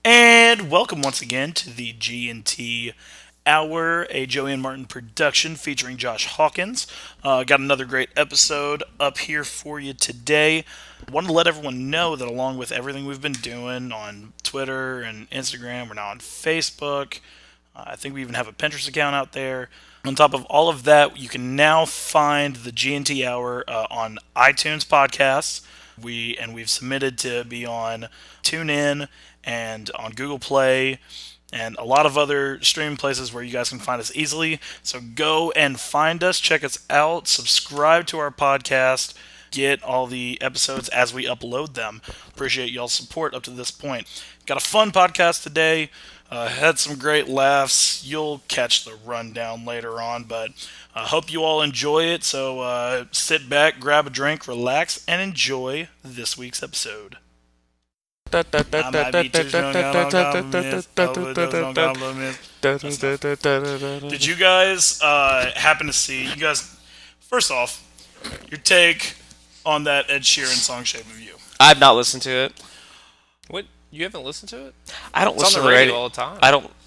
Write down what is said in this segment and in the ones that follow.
And welcome once again to the G&T Hour, a Joey and Martin production featuring Josh Hawkins. Got another great episode up here for you today. Wanted to let everyone know that along with everything we've been doing on Twitter and Instagram, we're now on Facebook. I think we even have a Pinterest account out there. On top of all of that, you can now find the G&T Hour on iTunes podcasts. We've submitted to be on TuneIn and on Google Play and a lot of other streaming places where you guys can find us easily. So go and find us, check us out, subscribe to our podcast, get all the episodes as we upload them. Appreciate y'all's support up to this point. Got a fun podcast today. Had some great laughs. You'll catch the rundown later on, but I hope you all enjoy it. So sit back, grab a drink, relax, and enjoy this week's episode. Did you guys happen to see, first off, your take on that Ed Sheeran song, Shape of You? I've not listened to it. What? You haven't listened to it? I don't It's listen on the to radio all the time.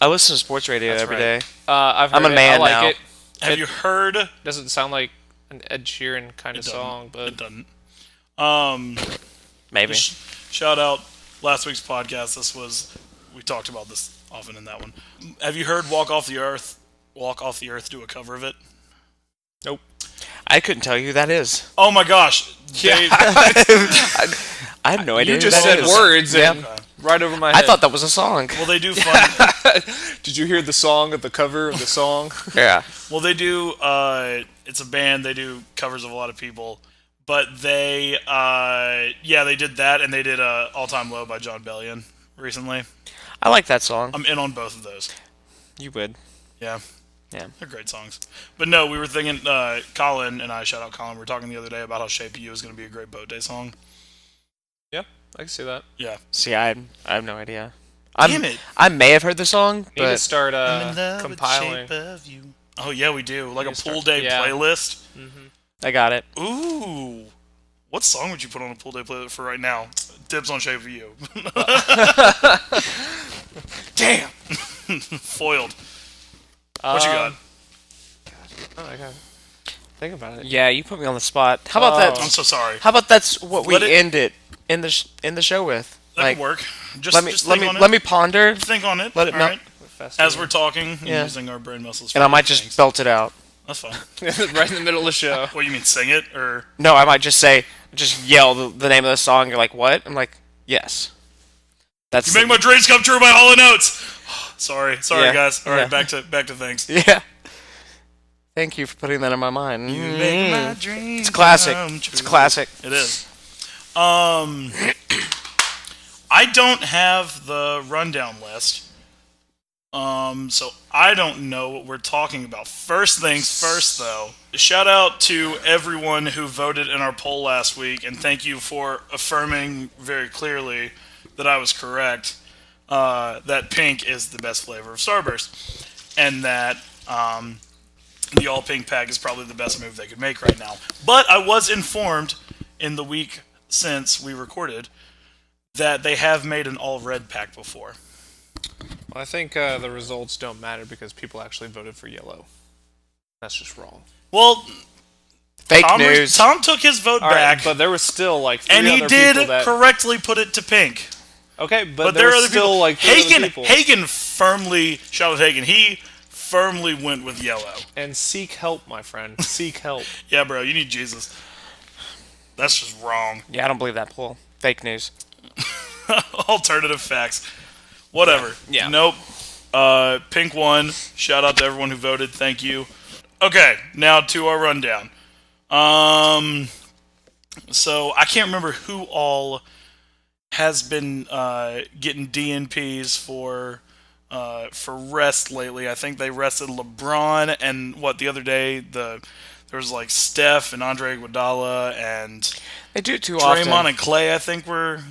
I listen to sports radio That's every right. day. I've heard I'm a man I like now. it. Have you heard? Doesn't sound like an Ed Sheeran kind of song, but It doesn't. Maybe. Shout out last week's podcast. We talked about this often in that one. Have you heard Walk Off the Earth do a cover of it? nope. I couldn't tell you who that is. Oh my gosh. I have no idea. You who just that said is. words Yeah. and right over my I head. thought that was a song. Well, they do fun. Did you hear the song of the cover of the song? Yeah. Well, they do. It's a band. They do covers of a lot of people. But they did that, and they did All Time Low by John Bellion recently. I like that song. I'm in on both of those. You would. Yeah. Yeah. They're great songs. But no, we were thinking, Colin and I, shout out Colin, we were talking the other day about how Shape of You is going to be a great boat day song. Yeah, I can see that. Yeah. See, I have no idea. Damn it. I may have heard the song, Need to but start I'm in love with compiling. Shape of You. Oh, yeah, we do. Like a start- pool day yeah. playlist. I got it. Ooh. What song would you put on a pool day playlist for right now? Dibs on Shape of You. Damn. Foiled. What you got? Oh, I got think about it. Yeah, you put me on the spot. How about that? I'm so sorry. How about that's what we Let it- end it in the show with? That could work. Just let me think on it. let me ponder, Think on it. let it All melt. right. Festival. As we're talking and Yeah. using our brain muscles. and I for might other just things. belt it out. That's fine. right in the middle of the show. What, you mean sing it? Or No, I might just yell the name of the song. You're like, what? I'm like, yes. That's You Make My Dreams Come True by Hall & Oates. Sorry, Yeah. guys. All right, Yeah. back to things. Yeah. Thank you for putting that in my mind. You make my dreams It's classic. come It's true. classic. It is. I don't have the rundown list. So I don't know what we're talking about. First things first, though. Shout out to everyone who voted in our poll last week, and thank you for affirming very clearly that I was correct. That pink is the best flavor of Starburst, and that the all pink pack is probably the best move they could make right now. But I was informed in the week since we recorded that they have made an all red pack before. Well, I think the results don't matter because people actually voted for yellow. That's just wrong. Well, Fake news. Tom took his vote All right, back, but there was still like three and he other did people that. correctly put it to pink. Okay, But but, there there are was other still people. like three other people. Hagen firmly, shout out Hagen, he firmly went with yellow. And seek help, my friend. Seek help. Yeah, bro, you need Jesus. That's just wrong. Yeah, I don't believe that poll. Fake news. Alternative facts. Whatever. Yeah. Nope. Pink won. Shout out to everyone who voted. Thank you. Okay, now to our rundown. So I can't remember who all has been getting DNPs for rest lately. I think they rested LeBron, and the other day there was like Steph and Andre Iguodala and They do it too Draymond often. and Clay. I think were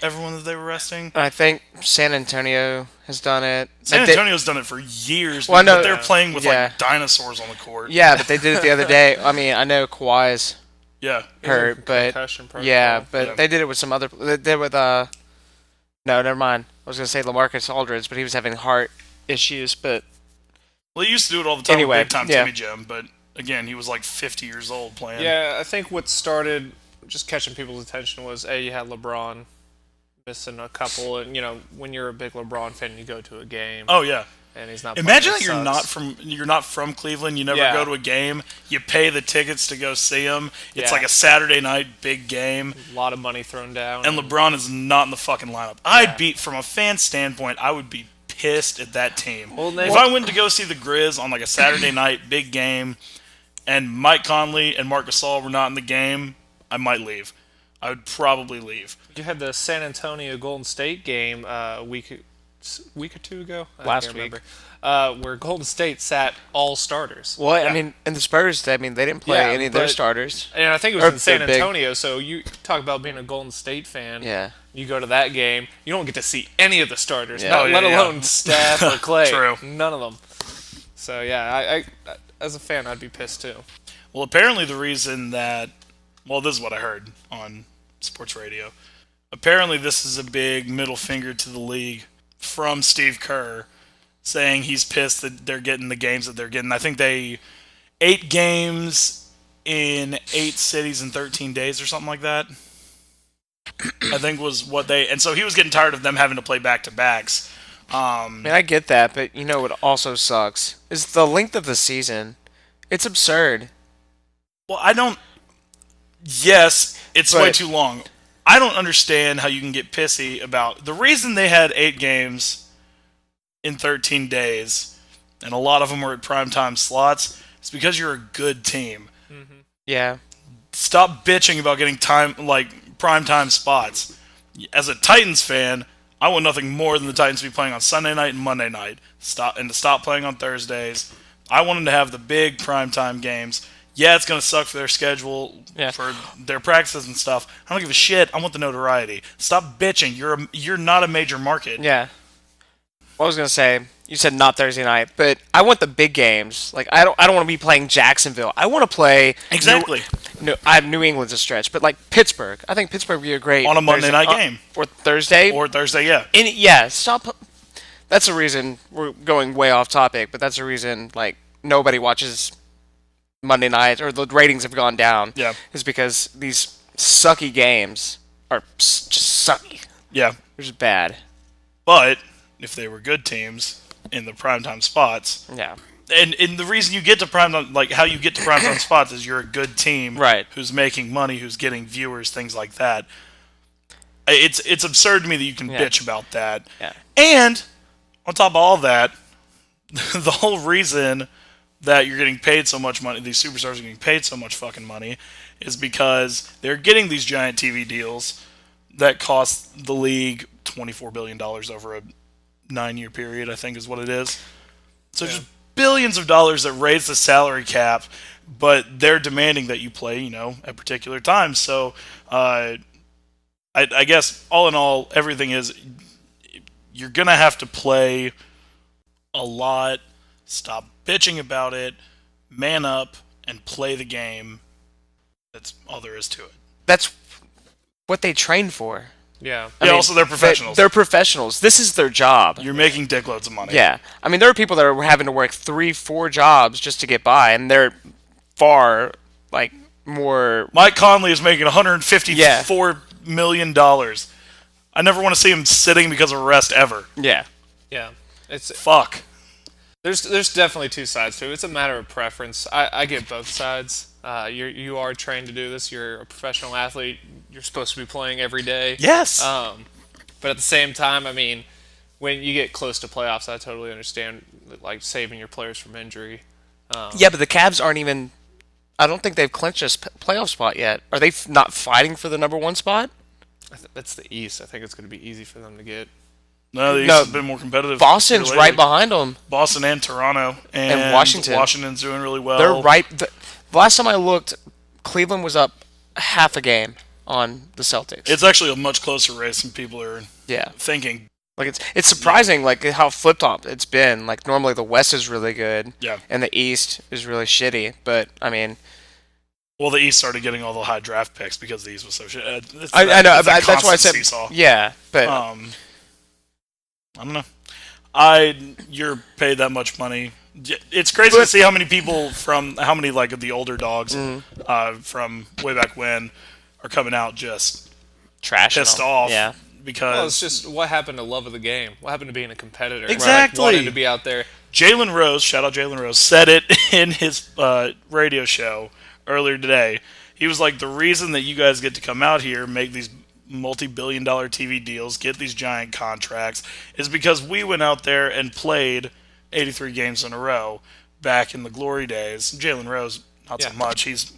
everyone that they were resting. I think San Antonio has done it. San But they- Antonio's done it for years, Well, I know- but they're playing with yeah. like dinosaurs on the court. Yeah, but they did it the other day. I mean, I know Kawhi's Yeah. hurt, but Concussion protocol. yeah, but Yeah. they did it with some other. They did it with No, never mind. I was gonna say LaMarcus Aldridge, but he was having heart issues. But Well, he used to do it all the time Anyway, with Big Time yeah. Timmy Jim, but again, he was like 50 years old playing. Yeah, I think what started just catching people's attention was you had LeBron missing a couple, and when you're a big LeBron fan, you go to a game, Oh yeah. and he's not. Imagine playing, that it sucks. you're not from Cleveland. You never Yeah. go to a game. You pay the tickets to go see him. It's Yeah. like a Saturday night big game, A lot of money thrown down, and LeBron is not in the fucking lineup. I'd be, from a fan standpoint, I would be pissed at that team. Well, they- If I went to go see the Grizz on like a Saturday night big game, and Mike Conley and Marc Gasol were not in the game, I might leave. I would probably leave. You had the San Antonio Golden State game a week or two ago. Last can't week. remember, where Golden State sat all starters. well, I mean, and the Spurs, they didn't play Yeah, any of their but- starters. And I think it Or was in San they're big. Antonio. So you talk about being a Golden State fan. Yeah. You go to that game, you don't get to see any of the starters, Yeah. not, Oh, yeah, let yeah. alone Steph or Clay. True. None of them. So yeah, I as a fan, I'd be pissed too. Well, apparently the reason that, well, this is what I heard on sports radio. Apparently this is a big middle finger to the league from Steve Kerr, saying he's pissed that they're getting the games that they're getting. I think 8 games in 8 cities in 13 days or something like that. I think was what and so he was getting tired of them having to play back-to-backs. I mean, I get that, but what also sucks is the length of the season. It's absurd. Well, I don't. Yes, it's way But- too long. I don't understand how you can get pissy about the reason they had 8 games in 13 days, and a lot of them were at primetime slots. Is because you're a good team. Yeah. Stop bitching about getting primetime spots. As a Titans fan, I want nothing more than the Titans to be playing on Sunday night and Monday night. To stop playing on Thursdays. I want them to have the big primetime games. Yeah, it's going to suck for their schedule, Yeah. for their practices and stuff. I don't give a shit. I want the notoriety. Stop bitching. You're not a major market. Yeah. What I was gonna say, you said not Thursday night, but I want the big games. Like I don't want to be playing Jacksonville. I want to play Exactly. New England's a stretch, but like Pittsburgh. I think Pittsburgh would be a great On a Monday Thursday- night game. or Thursday. Or Thursday, yeah. Stop. That's the reason we're going way off topic, but that's the reason like nobody watches Monday night or the ratings have gone down. Yeah. Is because these sucky games are just sucky. Yeah. They're just bad. But if they were good teams in the primetime spots, Yeah. and the reason you get to primetime, like how you get to primetime spots, is you're a good team, Right. Who's making money, who's getting viewers, things like that. It's absurd to me that you can Yeah. bitch about that. Yeah. And on top of all that, the whole reason that you're getting paid so much money, these superstars are getting paid so much fucking money, is because they're getting these giant TV deals that cost the league $24 billion over a 9-year period, I think is what it is. So just billions of dollars that raise the salary cap, but they're demanding that you play, at particular times. So I guess all in all, everything is you're going to have to play a lot, stop bitching about it, man up, and play the game. That's all there is to it. That's what they train for. Yeah. Yeah, also they're professionals. They're professionals. This is their job. You're making dickloads of money. Yeah. I mean, there are people that are having to work 3-4 jobs just to get by, and they're far, more... Mike Conley is making $154 Yeah. million. I never want to see him sitting because of arrest ever. Yeah. Yeah. It's Fuck. there's definitely two sides to it. It's a matter of preference. I get both sides. You are trained to do this. You're a professional athlete. You're supposed to be playing every day. Yes. But at the same time, I mean, when you get close to playoffs, I totally understand saving your players from injury. Yeah, but the Cavs aren't even... I don't think they've clinched a playoff spot yet. Are they not fighting for the number 1 spot? That's the East. I think it's going to be easy for them to get. No, the East No, has been more competitive. Boston's here right lately. behind them. Boston and Toronto and Washington. Washington's doing really well. They're right... The last time I looked, Cleveland was up half a game on the Celtics. It's actually a much closer race than people are yeah. thinking. It's surprising, how flip-flop it's been. Normally the West is really good, Yeah. and the East is really shitty. But, I mean... Well, the East started getting all the high draft picks because the East was so shit. I know, it's that that's why I constant said... seesaw. Yeah, but... I don't know. You're paid that much money. It's crazy to see how many people like of the older dogs from way back when are coming out just Trash. pissed off. Yeah. Because Well, it's just what happened to love of the game. What happened to being a competitor? Exactly. Like, wanting to be out there. Jalen Rose, shout out Jalen Rose, said it in his radio show earlier today. He was like, the reason that you guys get to come out here, make these multi-billion-dollar TV deals, get these giant contracts, is because we went out there and played 83 games in a row back in the glory days. Jalen Rose, not so Yeah. much. He's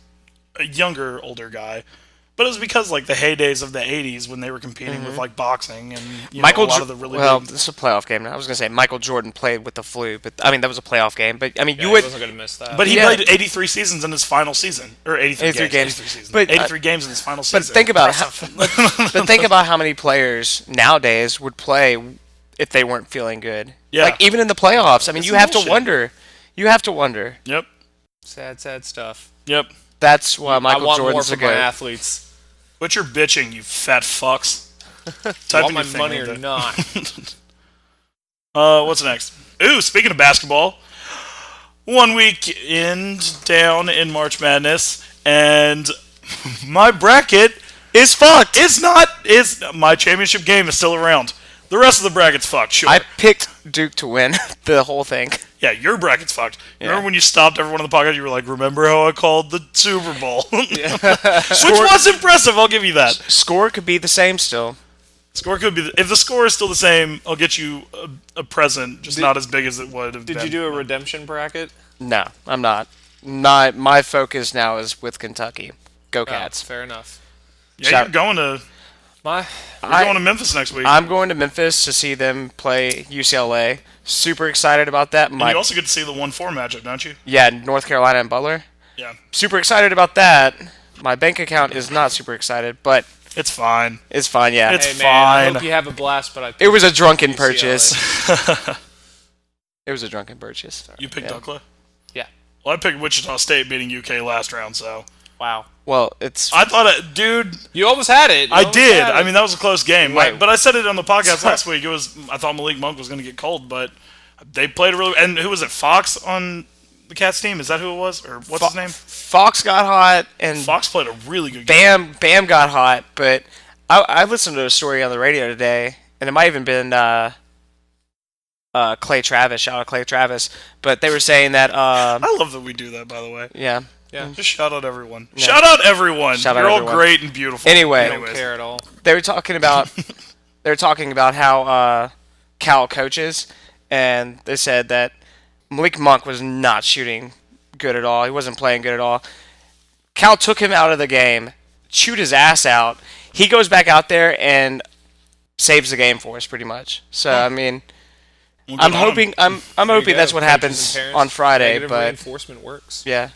a younger, older guy. But it was because like the heydays of the '80s when they were competing with like boxing and a lot of the really big... this is a playoff game. I was gonna say Michael Jordan played with the flu, but I mean that was a playoff game. But I mean Yeah, you he would. wasn't going to miss that. But he Yeah. played 83 seasons in his final season, or 83 games. games. 83 seasons. But, 83 games in his final season. But think about but think about how many players nowadays would play if they weren't feeling good. Yeah. Like even in the playoffs. I mean, It's you have bullshit. to wonder. You have to wonder. Yep. Sad stuff. Yep. That's why Michael I want Jordan's more a from my goat. athletes. But you're bitching, you fat fucks. Want in my your thing money right or there. not? What's next? Ooh, speaking of basketball, 1 weekend down in March Madness, and my bracket Is fucked. my championship game is still around. The rest of the bracket's fucked, sure. I picked Duke to win the whole thing. Yeah, your bracket's fucked. Yeah. Remember when you stopped everyone on the podcast? You were like, "Remember how I called the Super Bowl?" Which was impressive. I'll give you that. Score could be the same still. Score could be if the score is still the same. I'll get you a present, just not as big as it would have been. Did you do a redemption bracket? No, I'm not. Not my focus now is with Kentucky. Go Oh, Cats. fair enough. Yeah, Shout- you're going to My Memphis next week. I'm going to Memphis to see them play UCLA. Super excited about that. and you also get to see the 1-4 matchup, don't you? Yeah, North Carolina and Butler. Yeah, Super excited about that. My bank account is not super excited, but it's fine. it's fine. Yeah, It's hey man, I fine. hope you have a blast. But it was a drunken UCLA. purchase. It was a drunken purchase. You picked Yeah. Duckla? Yeah. Well, I picked Wichita State beating UK last round, so Wow. Well, it's I thought, dude, You almost had it. You I almost did. had it. I mean, that was a close game. Wait. But I said it on the podcast last week. I thought Malik Monk was going to get cold, but they played really. And who was it? Fox on the Cats team? Is that who it was, or what's his name? Fox got hot and Fox played a really good game. Bam got hot, but I listened to a story on the radio today, and it might have even been Clay Travis. Shout out Clay Travis, but they were saying that I love that we do that, by the way. yeah. Yeah. Just shout out everyone. Shout out everyone. Shout out You're all everyone. great and beautiful. Anyway. I don't Anyways. care at all. They were talking about how Cal coaches, and they said that Malik Monk was not shooting good at all. He wasn't playing good at all. Cal took him out of the game, chewed his ass out. He goes back out there and saves the game for us, pretty much. So I mean, Well, I'm good on 'em. hoping I'm There you hoping go. that's what Coaches happens and parents, on Friday. Negative But reinforcement works. yeah,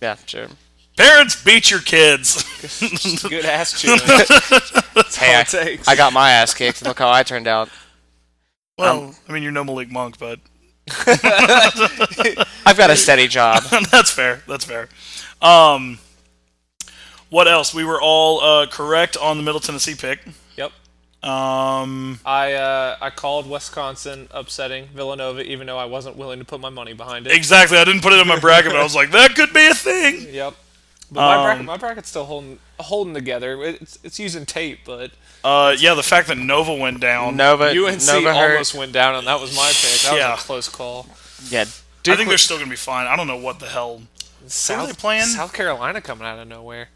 yeah, Parents beat your kids. Good ass chewing. Hey, all it takes. I got my ass kicked. Look how I turned out. Well, I mean, you're no Malik Monk, but I've got a steady job. that's fair. That's fair. What else? We were all correct on the Middle Tennessee pick. Yep. Um, I called Wisconsin upsetting Villanova, even though I wasn't willing to put my money behind it. exactly. I didn't put it in my bracket, but I was like, that could be a thing. Yep. But my bracket's still holding together. It's using tape, but Yeah, the fact that Nova went down. Nova UNC Nova hurt. almost went down, and that was my pick. That Yeah. was a close call. Yeah, I Duke think they're still going to be fine. I don't know what the hell. South, they playing? South Carolina coming out of nowhere.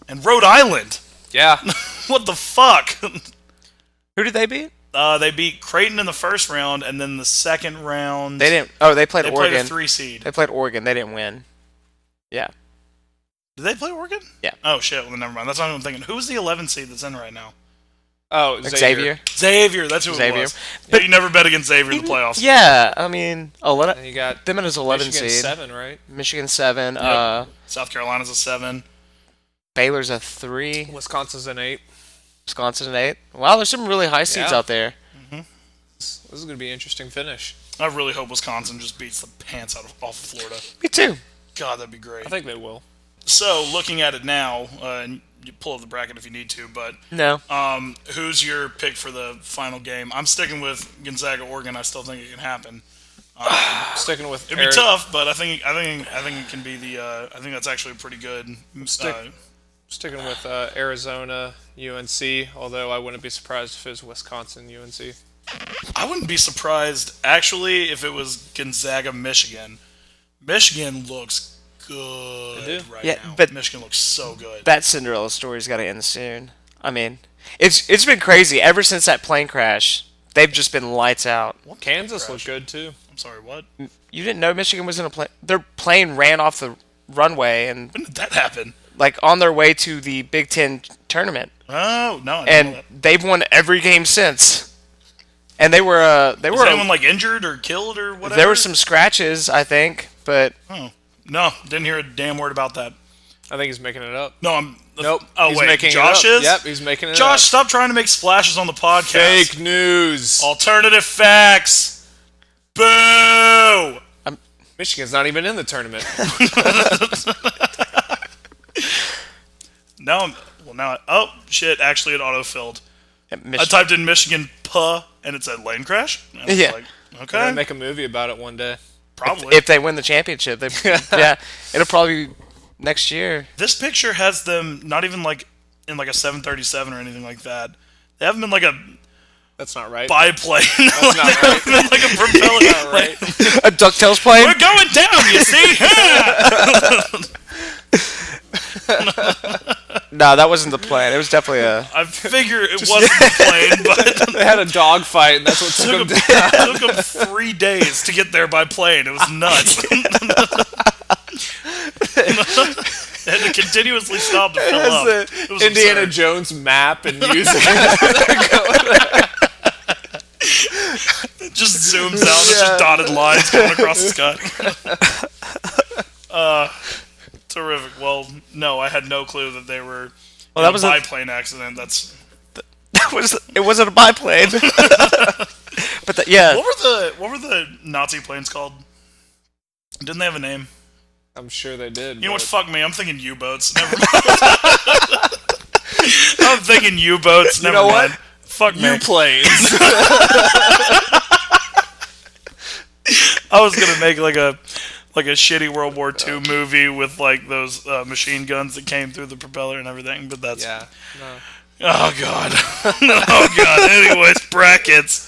And Rhode Island. Yeah. What the fuck? Who did they beat? They beat Creighton in the first round, and then the second round They didn't. Oh, they played they played Oregon. a 3 seed. They played Oregon. They didn't win. Yeah. Did they play Oregon? Yeah. Oh shit. Well, then never mind. That's not what I'm thinking. Who's the 11 seed that's in right now? Oh, Xavier. Xavier. That's who Xavier. it was. But- Yeah, you never bet against Xavier in the playoffs. Yeah, I mean, 11. And you got Them as 11 Michigan seed. 7, right? Michigan 7. Yep. South Carolina's a 7. Baylor's a 3. Wisconsin's an 8. Wisconsin an 8. Wow, there's some really high seeds Yeah. out there. This is going to be an interesting finish. I really hope Wisconsin just beats the pants off of Florida. Me too. God, that'd be great. I think they will. So, looking at it now, and you pull up the bracket if you need to. But No. who's your pick for the final game? I'm sticking with Gonzaga, Oregon. I still think it can happen. Sticking with It'd be tough, but I think it can be the. I think that's actually pretty good. Sticking with Arizona, UNC. Although I wouldn't be surprised if it was Wisconsin, UNC. I wouldn't be surprised actually if it was Gonzaga, Michigan. Michigan looks good They do. right Yeah, now. but Michigan looks so good. That Cinderella story's got to end soon. I mean, it's been crazy ever since that plane crash. They've just been lights out. Kansas looked good too. I'm sorry, what? You didn't know Michigan was in a plane? Their plane ran off the runway and When did that happen? like on their way to the Big Ten tournament, Oh no, I didn't know and that. they've won every game since. And they were Was anyone like injured or killed or whatever? there were some scratches, I think, but Oh no, didn't hear a damn word about that. I think he's making it up. No, I'm. Nope. Oh he's wait, making Josh it up. is. Yep, he's making it up. Josh, stop trying to make splashes on the podcast. Fake news. Alternative facts. Boo! Michigan's not even in the tournament. Oh shit! Actually, it autofilled. I Michigan. typed in Michigan puh, and it said lane crash. And I was Yeah. like, They're okay, gonna make a movie about it one day. probably. If they win the championship, yeah, it'll probably be next year. This picture has them not even like in like a 737 or anything like that. They haven't been like a That's not right. biplane. That's not right. Been like a propeller. Not right. A DuckTales plane? We're going down, you see? No, that wasn't the plan. It was definitely a. I figure it wasn't the plane, but They had a dog fight, and that's what took them down. it took them 3 days to get there by plane. It was nuts. They had to continuously stop to fill up. It was Indiana absurd. Jones map and music. It just zooms out. There's just dotted lines going across the sky. Terrific. Well, no, I had no clue that they were Well, that was a a- biplane accident. That's It wasn't a biplane. But yeah, what were the Nazi planes called? Didn't they have a name? I'm sure they did. You know what? but- Fuck me. I'm thinking U-boats. Never mind. I'm thinking U-boats. Never know what? mind. Fuck me. U-planes. I was gonna make like a shitty World War II movie with like those machine guns that came through the propeller and everything, but that's Yeah. No. oh god, oh god. Anyways, brackets.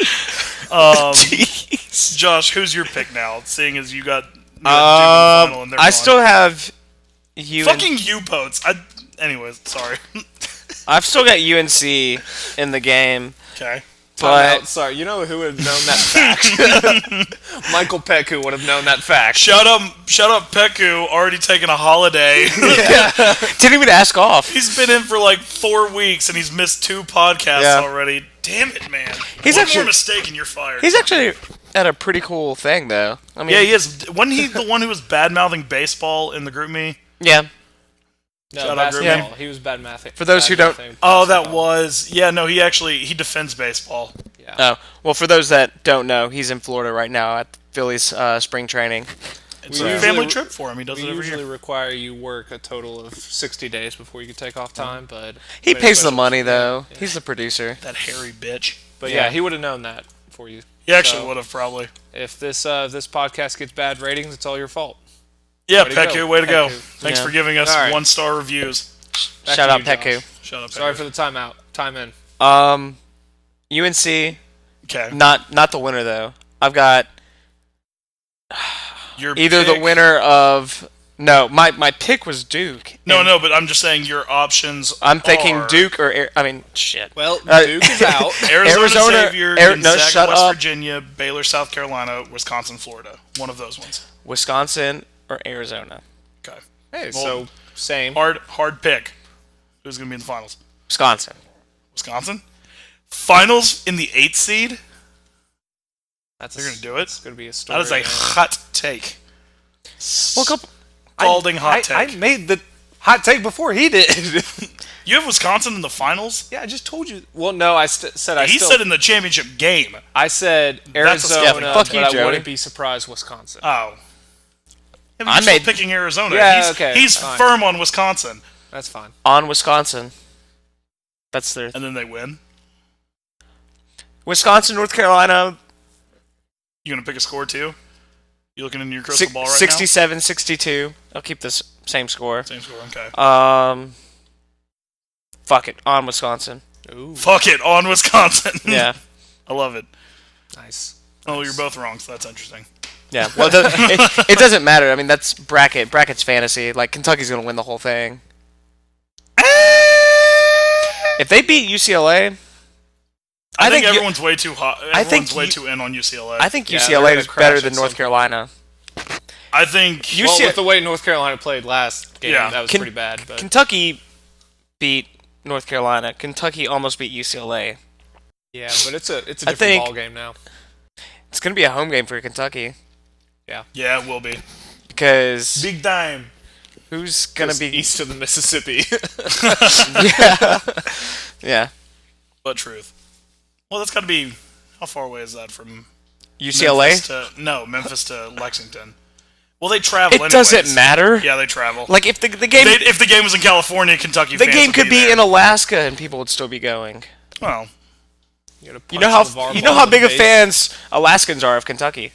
jeez. Josh, who's your pick now? Seeing as you got Duke in the final and they're I gone. still have you. fucking U-boats. Anyways, sorry. I've still got UNC in the game, Okay. but Sorry, you know who would have known that fact? Michael Peku would have known that fact. Shut up, Peku. Already taking a holiday. didn't even ask off. He's been in for like 4 weeks and he's missed 2 podcasts Yeah. already. Damn it, man. He's One actually- more mistake and you're fired. He's actually at a pretty cool thing, though. I mean, Yeah, he is. Wasn't he the one who was bad mouthing baseball in the group me? yeah. No, Shout out basketball. Grooming. He was bad math. For those who don't- Oh, that was. Yeah, no, he defends baseball. Yeah. Oh, well, for those that don't know, he's in Florida right now at Phillies spring training. It's We a usually- family trip for him. He does We it every usually year. require you work a total of 60 days before you can take off time, but He but pays the especially- money, though. Yeah. He's the producer. That hairy bitch. But Yeah. yeah, he would have known that for you. He actually So- would have probably. If this podcast gets bad ratings, it's all your fault. Yeah, Way to Peku, go. way to go. Peku. Thanks Yeah. for giving us All right. 1-star reviews. Back Shout to out you, Peku. Josh. Shut up, Sorry Peku. for the timeout. Time in. UNC, Okay. not the winner though. I've got Your either the pick- winner of no. My pick was Duke. No, and no, but I'm just saying your options. I'm thinking are Duke or I mean shit. Well, Uh, Duke is out. Arizona, Xavier, no, Gonzaga, shut West up. Virginia, Baylor, South Carolina, Wisconsin, Florida. One of those ones. Wisconsin or Arizona. Okay. Hey, Well, so same. Hard pick. Who's going to be in the finals? Wisconsin. Wisconsin? Finals in the 8th seed? That's They're gonna do it? It's gonna be a story. That is a man. hot take. Well, couple, Scalding hot take. I made the hot take before he did. You have Wisconsin in the finals? Yeah, I just told you. Well, no, I said I He still. said in the championship game. I said That's a Arizona, scary- Fuck you, but I Joey. wouldn't be surprised Wisconsin. Oh. Yeah, but I you're still made- picking Arizona. Yeah, he's okay, he's fine. firm on Wisconsin. That's fine. On Wisconsin. That's their and then they win. Wisconsin, North Carolina. You gonna pick a score too? You looking in your crystal ball right now? 67-62. I'll keep this same score. Same score. Okay. Fuck it. On Wisconsin. Ooh, Fuck it on Wisconsin. Yeah. I love it. nice. Oh, you're both wrong, so that's interesting. Yeah. Well, it doesn't matter. I mean, that's bracket. Bracket's fantasy. Like, Kentucky's going to win the whole thing. If they beat UCLA, I think everyone's way too hot. Everyone's way you- too in on UCLA. I think Yeah, UCLA they're is gonna better crash than at North some Carolina. I think Well, with the way North Carolina played last game, Yeah. that was pretty bad. But Kentucky beat North Carolina. Kentucky almost beat UCLA. yeah, but it's a I different think- ball game now. It's going to be a home game for Kentucky yeah, it will be because big time. who's going to Just be east of the Mississippi? Yeah. But truth. Well, that's got to be. How far away is that from UCLA? Memphis to Lexington? Well, they travel. It doesn't matter. Yeah, they travel. Like if the game if the game was in California, Kentucky. the fans game would could be there. in Alaska and people would still be going. Well, You know how big of fans Alaskans are of Kentucky.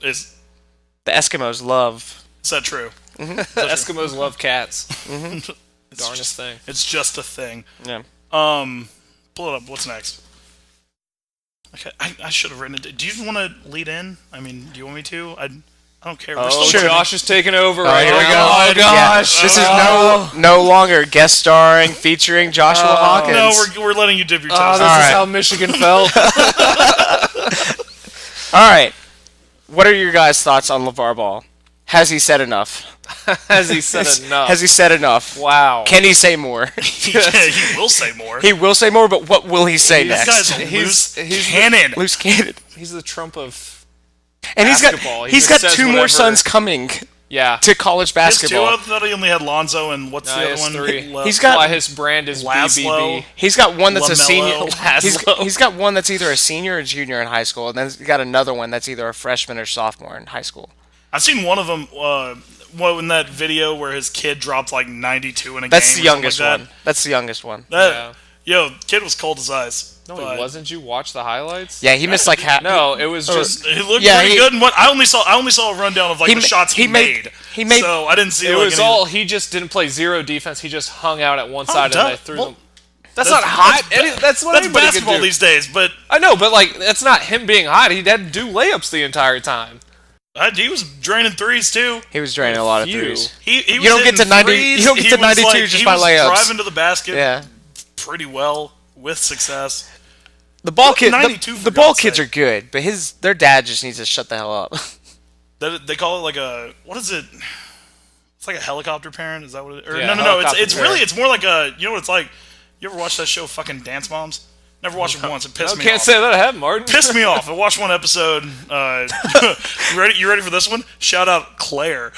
is The Eskimos love. that true? Eskimos love cats. It's Darnest just, thing. It's just a thing. Yeah. Pull it up. What's next? Okay, I should have written it. Do you want to lead in? I mean, do you want me to? I don't care. We're Oh, still Josh is taking over Oh, right here we now. go. Oh, gosh. Yeah, this is no longer guest starring featuring Joshua Hawkins. No, we're letting you dip your toes. Oh, this All is right. how Michigan felt. All right. What are your guys' thoughts on LeVar Ball? Has he said enough? Has he said enough? Has he said enough? Wow. Can he say more? He will say more. He will say more, but what will he say This next? guy's a He's- loose he's the- cannon. Loose cannon. He's the Trump of And basketball. He he's just got says two more whatever. sons coming yeah. to college His two, I basketball. thought he only had Lonzo and what's No, the he other has one? three. He's got- Why his brand is Laszlo. BBB. He's got one that's a senior. LaMelo. He's got one that's either a senior or junior in high school, and then he's got another one that's either a freshman or sophomore in high school. I've seen one of them. In that video where his kid dropped like 92 in a That's game. the or something youngest like one. That's the youngest one. That, Yo, kid was cold as ice. No, but he wasn't. You watch the highlights? Yeah, he missed like half. No, it was just. He looked Yeah, pretty he- good. And I only saw a rundown of like He the ma- shots he he made- made. he made- So I didn't see. It like, was any- all. He just didn't play zero defense. He just hung out at one side and they threw well, them. That's not hot. That's what That's anybody basketball could do. these days. But I know, but like that's not him being hot. He had to do layups the entire time. he was draining threes too. He was draining a lot of Few. threes. He You was don't get hitting to 90 threes. you don't get He to was, 92 like, just he by was layups. Driving to the basket. Yeah. Pretty well with success. The ball kid, 92 for the ball God's kids sake. are good, but their dad just needs to shut the hell up. They call it like a what is it? It's like a helicopter parent. Is that what it? Or Yeah, no. It's helicopter really parent. it's more like a you know what it's like. You ever watch that show, fucking Dance Moms? Never watched it once. It pissed I me can't off. say that I have, Martin. Pissed me off. I watched one episode. You ready for this one? Shout out Claire.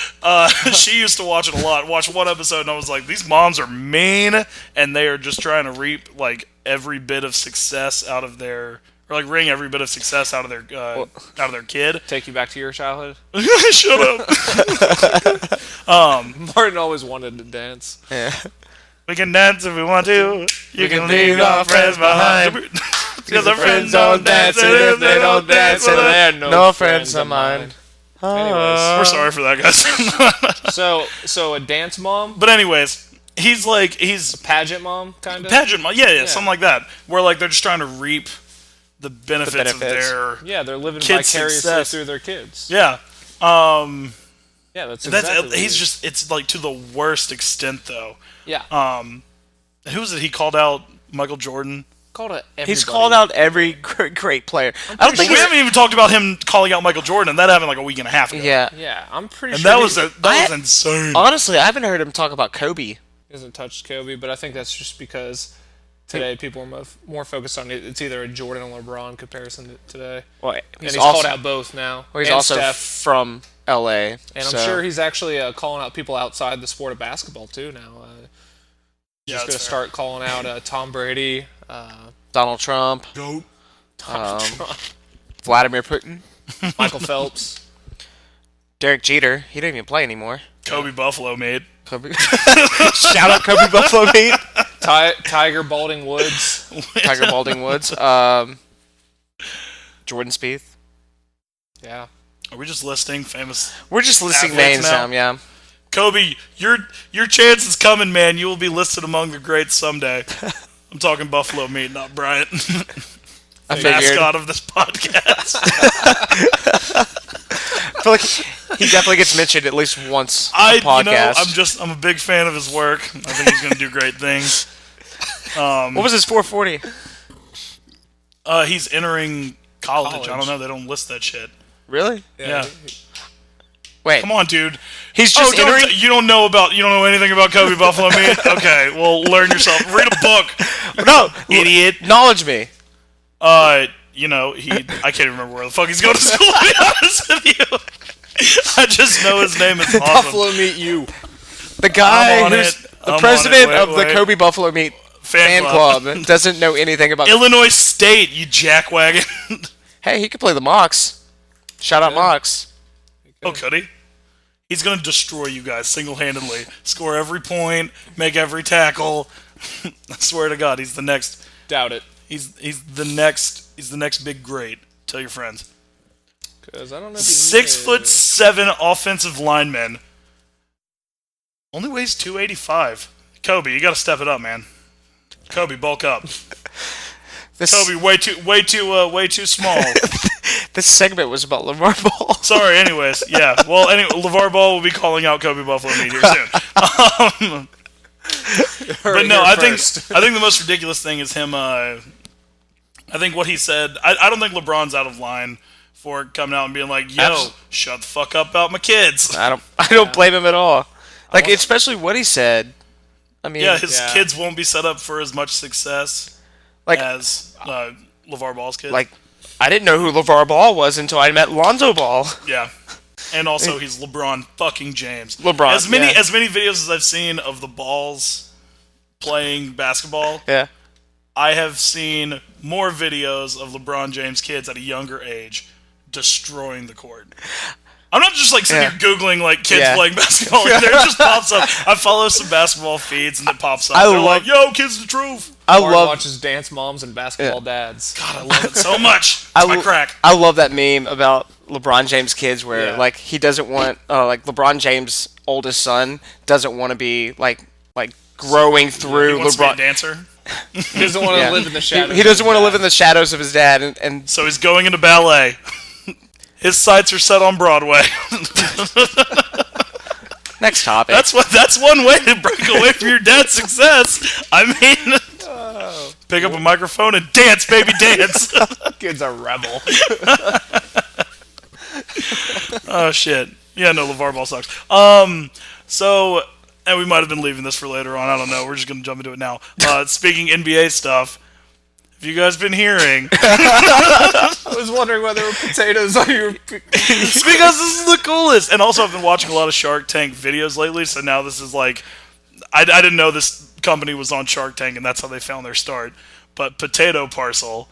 She used to watch it a lot. Watched one episode and I was like, these moms are mean, and they are just trying to reap like every bit of success out of their, or like wring every bit of success out of their kid. Take you back to your childhood. Shut up. Martin always wanted to dance. Yeah. We can dance if we want to. You can can leave our friends behind. Because our friends don't dance, and if they don't dance, well, then they're No friends of mine. Anyways, we're sorry for that, guys. so a dance mom, But anyways, he's pageant mom, kind of. pageant, yeah, something like that. Where like they're just trying to reap the benefits of benefits. their Yeah, they're living Kids' vicariously success. through their kids. yeah. Yeah, that's That's exactly what it he's is. just it's like to the worst extent though. Yeah. Who was it? He called out Michael Jordan. Called it. He's called out every great player. I don't think We he's, haven't even taled about him calling out Michael Jordan. That happened like a week and a half ago. yeah. Yeah, I'm pretty And sure that he was insane. Honestly, I haven't heard him talk about Kobe. hasn't touched Kobe, but I think that's just because today people are more focused on it. It's either a Jordan and LeBron comparison today. Well, And he's he's also called out both now. well, he's and also Steph. from LA. And I'm so- sure he's actually calling out people outside the sport of basketball too now. Yeah, He's going to that's start calling out Tom Brady. Donald Trump, Goat. Vladimir Putin, Michael Phelps. Derek Jeter. He didn't even play anymore. Kobe Buffalo, mate. Kobe. Shout out Kobe Buffalo Meat. Tiger Balding Woods. Tiger Balding Woods. Jordan Spieth. Yeah. Are we just listing famous? We're just listing Athletes names now? now, yeah. Kobe, your chance is coming, man. You will be listed among the greats someday. I'm talking Buffalo Meat, not Bryant. I The figured. mascot of this podcast. I feel like he definitely gets mentioned at least once on I, the podcast. you know, I'm a big fan of his work. I think he's going to do great things. What was his 440? He's entering college. I don't College. know. They don't list that shit. Really? Yeah. Wait, Come on, dude. he's just entering. You don't know anything about Kobe Buffalo Meat? Okay, well, learn yourself. Read a book, No, idiot. acknowledge me. I can't remember where the fuck he's going to school, to be honest with you. I just know his name is awesome. Buffalo Meat you. The guy I'm on who's it. the I'm on president it. of the Wait. Kobe Buffalo Meat fan club doesn't know anything about. Illinois State, you jackwagon. Hey, he could play the Mox. Shout out Mox. Oh, could he? He's going to destroy you guys single-handedly. Score every point, make every tackle. I swear to God, he's the next. Doubt it. He's the next big great. Tell your friends. Because I don't know if you 6'7" offensive lineman. Only weighs 285. Kobe, you got to step it up, man. Kobe, bulk up. This, Kobe, way too small. this segment was about LeVar Ball. Sorry. Anyways, yeah. Well, anyway, LeVar Ball will be calling out Kobe Buffalo Meat here soon. But no, I think the most ridiculous thing is him. I think what he said. I don't think LeBron's out of line for coming out and being like, "Yo, shut the fuck up about my kids." I don't blame him at all. Like, especially what he said. I mean, Yeah, his kids won't be set up for as much success like, as LeVar Ball's kids. like, I didn't know who LeVar Ball was until I met Lonzo Ball. Yeah. And also, he's LeBron fucking James. LeBron, As many yeah. as many videos as I've seen of the Balls playing basketball, Yeah. I have seen more videos of LeBron James kids at a younger age destroying the court. I'm not just like sitting here googling like kids playing basketball. Like, there it just pops up. I follow some basketball feeds and it pops up. They're like, "Yo, kids, the truth." I Martin love watches dance moms and basketball dads. God, I love it so much. It's my crack. I love that meme about LeBron James' kids where Yeah. like he doesn't want like LeBron James' oldest son doesn't want to be like growing He through wants to be a LeBron. dancer, He doesn't want to Yeah. live in the shadows. He doesn't want to live in the shadows of his dad and so he's going into ballet. His sights are set on Broadway. next topic. That's one way to break away from your dad's success. I mean, pick up a microphone and dance, baby, dance. Kid's a rebel. Oh shit. Yeah, no, LeVar Ball sucks. So, and we might have been leaving this for later on. I don't know. We're just gonna jump into it now. Speaking NBA stuff, have you guys been hearing? I was wondering whether there were potatoes on your. It's because this is the coolest. And also, I've been watching a lot of Shark Tank videos lately, so now this is like, I didn't know this company was on Shark Tank, and that's how they found their start. But Potato Parcel,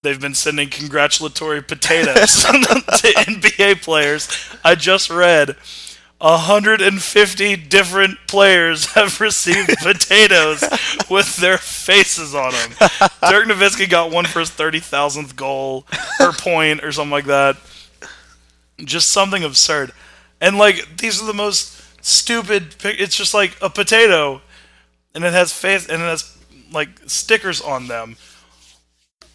they've been sending congratulatory potatoes to NBA players. I just read 150 different players have received potatoes with their faces on them. Dirk Nowitzki got one for his 30,000th goal or point or something like that. Just something absurd. And like, these are the most stupid. It's just like a potato, and it has face and it has like stickers on them.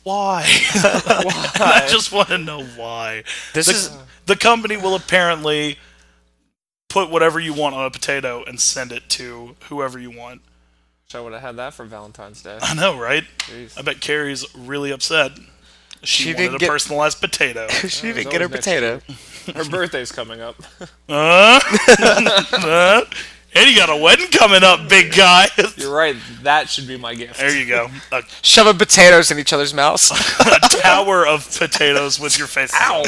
Why? I just want to know why. The company will apparently put whatever you want on a potato and send it to whoever you want. I would have had that for Valentine's Day. I know, right? Jeez. I bet Carrie's really upset. She didn't wanted a get- personalized potato. she It was didn't get her always next potato. Her birthday's coming up. And you got a wedding coming up, big guy. You're right. That should be my gift. There you go. Shoving potatoes in each other's mouths. A tower of potatoes with your face. Ow!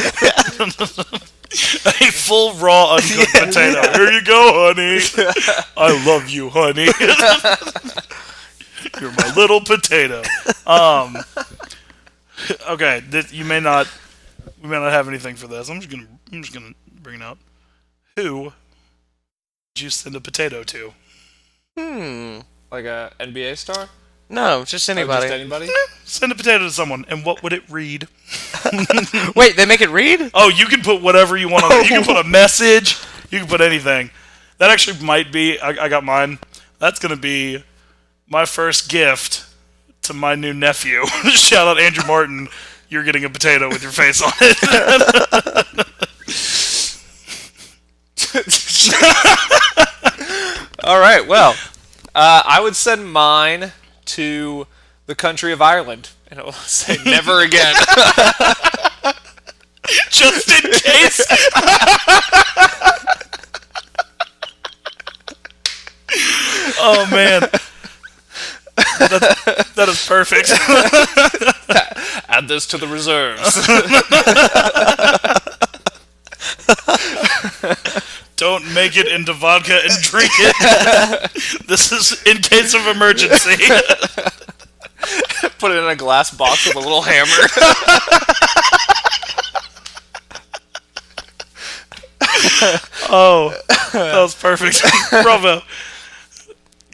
A full raw uncooked potato. Here you go, honey. I love you, honey. You're my little potato. Okay, we may not have anything for this. I'm just gonna bring it up. Who Did you send a potato to? Like a NBA star? No, just Or anybody. just anybody? Send a potato to someone, and what would it read? Wait, they make it read? Oh, you can put whatever you want on it. You can put a message. You can put anything. That actually might be. I got mine. That's gonna be my first gift to my new nephew. Shout out Andrew Martin. You're getting a potato with your face on it. All right, well, I would send mine to the country of Ireland, and it will say never again. Just in case. Oh man. That is perfect. Add this to the reserves. Don't make it into vodka and drink it. This is in case of emergency. Put it in a glass box with a little hammer. Oh, that was perfect. Bravo.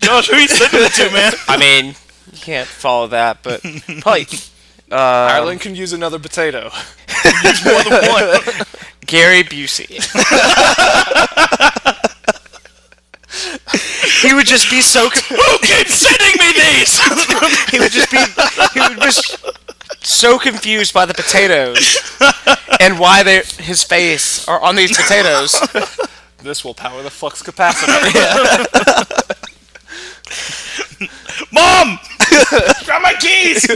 Josh, who are you sending it to, man? I mean, you can't follow that, but probably Ireland can use another potato. Use more than one. Gary Busey. He would just be so. Who keeps sending me these? He would just be. He would just so confused by the potatoes and why his face are on these potatoes. This will power the flux capacitor. Mom! Grab my keys!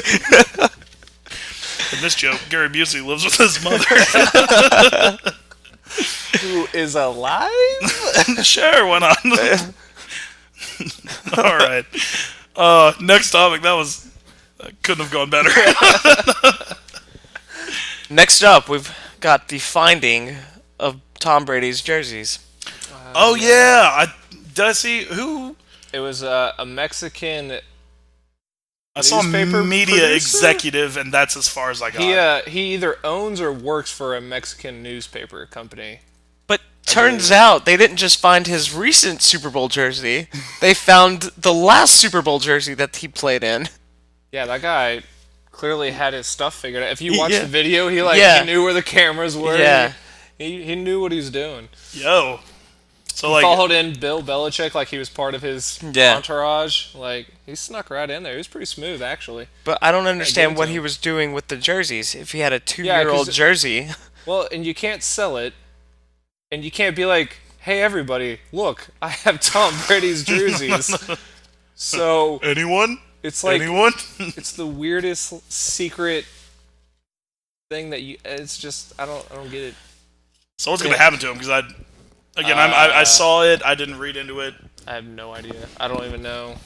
In this joke, Gary Busey lives with his mother. Who is alive? Sure, why not? Alright. Next topic, couldn't have gone better. Next up, we've got the finding of Tom Brady's jerseys. Oh yeah, did I see who? It was a Mexican. I saw Newspaper media producer? executive, and that's as far as I got. He either owns or works for a Mexican newspaper company. But turns out they didn't just find his recent Super Bowl jersey. They found the last Super Bowl jersey that he played in. Yeah, that guy clearly had his stuff figured out. If you watch Yeah. the video, he Yeah. knew where the cameras were. Yeah. He knew what he was doing. Yo. So He like, followed in Bill Belichick like he was part of his Yeah. entourage. Like, he snuck right in there. He was pretty smooth, actually. But I don't understand it what to he him. was doing with the jerseys. If he had a 2-year-old 'cause- jersey. Well, and you can't sell it, and you can't be like, hey, everybody, look, I have Tom Brady's jerseys. So, anyone? it's like, Anyone? it's the weirdest secret thing that it's just, I don't get it. So what's gonna happen to him? Because I saw it. I didn't read into it. I have no idea. I don't even know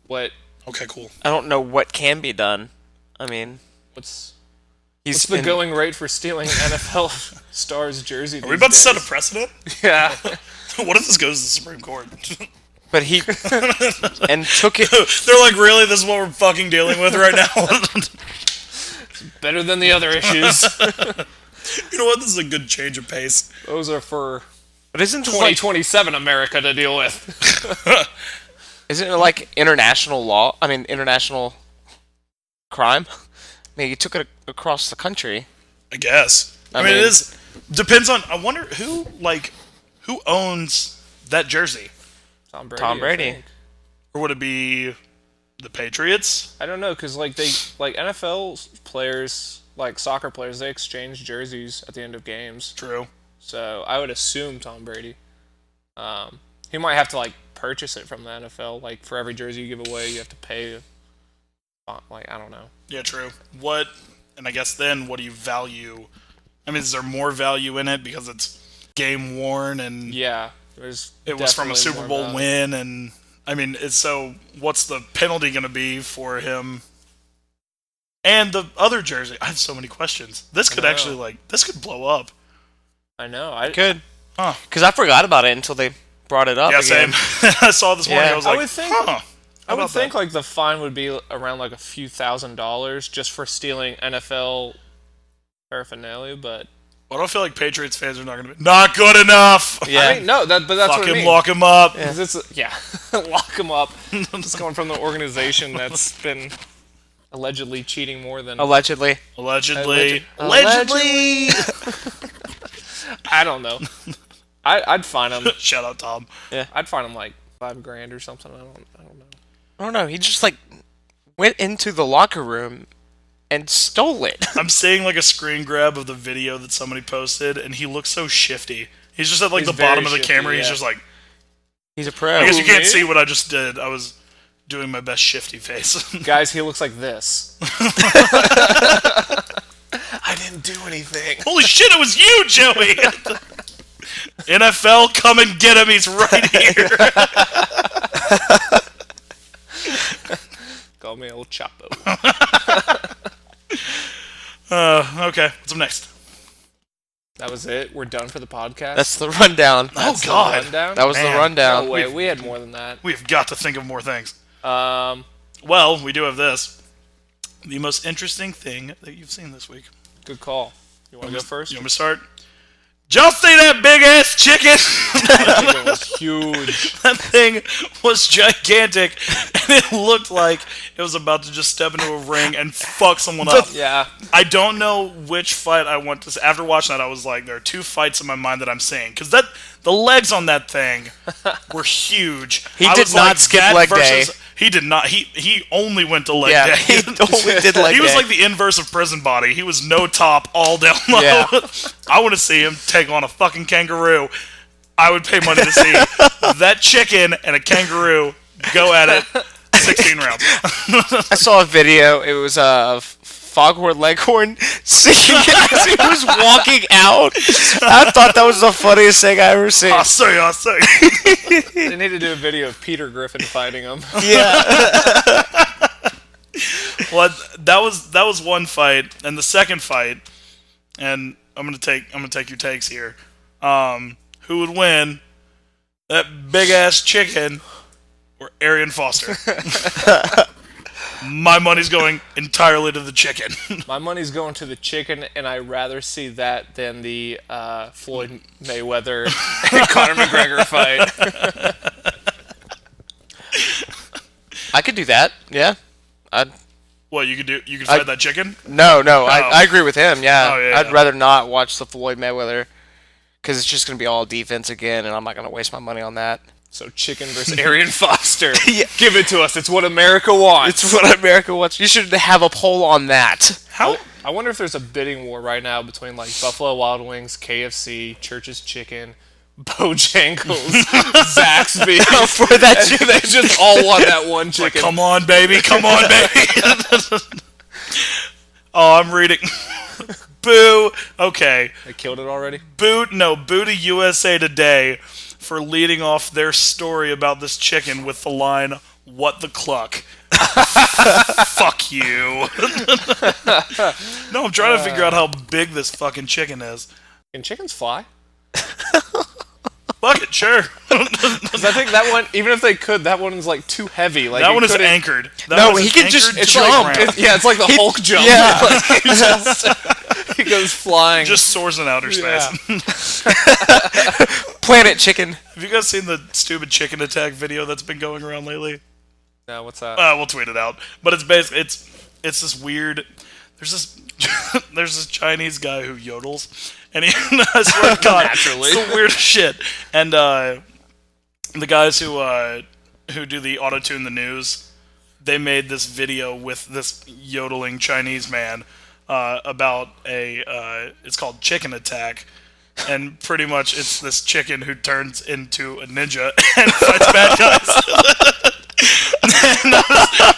what, Okay, cool. I don't know what can be done. I mean, what's he's the in- going rate for stealing NFL stars' jersey Are we about to set a precedent? Yeah. What if this goes to the Supreme Court? But he and took it. They're like, really? This is what we're fucking dealing with right now? Better than the other issues. You know what? This is a good change of pace. Those are for But isn't this like 2027 America to deal with. isn't it like international law? I mean, international crime. I mean, he took it across the country. I guess. I mean, it is. Depends on. I wonder who owns that jersey, Tom Brady. Tom I Brady. think. or would it be the Patriots? I don't know, because like NFL players, like soccer players, they exchange jerseys at the end of games. True. So I would assume Tom Brady. He might have to like purchase it from the NFL. Like for every jersey you give away, you have to pay. Like I don't know. Yeah, true. What? And I guess then, what do you value? I mean, is there more value in it because it's game worn and Yeah, there's. it was from a definitely Super more Bowl value. win? And I mean, so what's the penalty going to be for him? And the other jersey. I have so many questions. This could know. actually this could blow up. I know. I Good. Huh. Because I forgot about it until they brought it up Yeah, again. same. I saw this morning. Yeah. I was I like, would think- huh. I would about think that? like the fine would be around like a few $1,000s just for stealing NFL paraphernalia, but Well, I don't feel like Patriots fans are not going to be not good enough. Yeah. I mean, no, but that's what I Fucking mean. lock him up. Yeah. Lock him up. It's going from the organization that's been allegedly cheating more than... Allegedly. Allegedly. I don't know. I'd fine him. Shout out Tom. I'd fine him like $5,000 or something. I don't know. I don't know. He just like went into the locker room and stole it. I'm seeing like a screen grab of the video that somebody posted, and he looks so shifty. He's just at like He's the bottom of very the shifty, camera. He's yeah. just like. He's a pro. I guess you can't me? see what I just did. I was doing my best shifty face. Guys, he looks like this. I didn't do anything. Holy shit! It was you, Joey. NFL, come and get him. He's right here. Call me old Chapo. Okay, what's up next? That was it. We're done for the podcast. That's the rundown. Oh The God, rundown? That was Man. the rundown. Oh wait, we had more than that. we've got to think of more things. Um, Well, we do have this. The most interesting thing that you've seen this week. good call. You want to go first? You want me to start? Did y'all see that big ass chicken? It was huge. That thing was gigantic, and it looked like it was about to just step into a ring and fuck someone up. Yeah. I don't know which fight I want to see. After watching that, I was like, there are two fights in my mind that I'm seeing. Because the legs on that thing were huge. He I did was not like, skip that leg day. He did not. He only went to leg Yeah, day. he only did leg He was day. like the inverse of prison body. He was no top, all down low. Yeah. I want to see him take on a fucking kangaroo. I would pay money to see that chicken and a kangaroo go at it 16 rounds. I saw a video. It was Foghorn Leghorn singing as he was walking out. I thought that was the funniest thing I ever seen. I'll say. They need to do a video of Peter Griffin fighting him. Yeah. Well, that was one fight, and the second fight, and I'm gonna take your takes here. Who would win? That big ass chicken or Arian Foster? My money's going entirely to the chicken. My money's going to the chicken, and I'd rather see that than the Floyd Mayweather and Conor McGregor fight. I could do that. Yeah. What you could do? You could fight that chicken? No. I agree with him. Yeah. Oh, yeah, I'd yeah. rather not watch the Floyd Mayweather because it's just going to be all defense again, and I'm not going to waste my money on that. So chicken versus Arian Foster. Yeah. Give it to us. It's what America wants. It's what America wants. You should have a poll on that. How? I wonder if there's a bidding war right now between like Buffalo Wild Wings, KFC, Church's Chicken, Bojangles, Zaxby. For that chicken. They just all want that one Like, chicken. come on, baby. Come on, baby. Oh, I'm reading. Boo. Okay. They killed it already? Boo to USA Today for leading off their story about this chicken with the line, "What the cluck?" Fuck you. No, I'm trying to figure out how big this fucking chicken is. Can chickens fly? Fuck it, sure. Because I think that one, even if they could, that one is like too heavy. Like That you one is couldn't- anchored. That No, one is he can just anchored to jump. the ground. Yeah, it's like the Hulk jump. Yeah. Like, he goes flying. Just soars in outer space. Yeah. Planet Chicken. Have you guys seen the stupid chicken attack video that's been going around lately? No, what's that? We'll tweet it out. But it's basically it's this weird. There's this Chinese guy who yodels, and he I swear to God, Naturally. it's the weirdest shit. And the guys who do the auto tune the news, they made this video with this yodeling Chinese man about it's called Chicken Attack. And pretty much it's this chicken who turns into a ninja and fights bad guys. And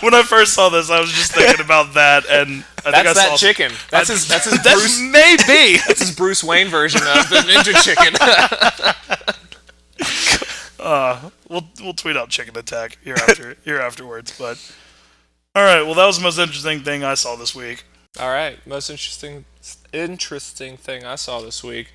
when I first saw this, I was just thinking about that, and I think I That's saw that chicken. That's his that Bruce. maybe. That's his Bruce Wayne version of the Ninja Chicken. We'll tweet out Chicken Attack here afterwards. But all right, well that was the most interesting thing I saw this week. All right, most interesting thing I saw this week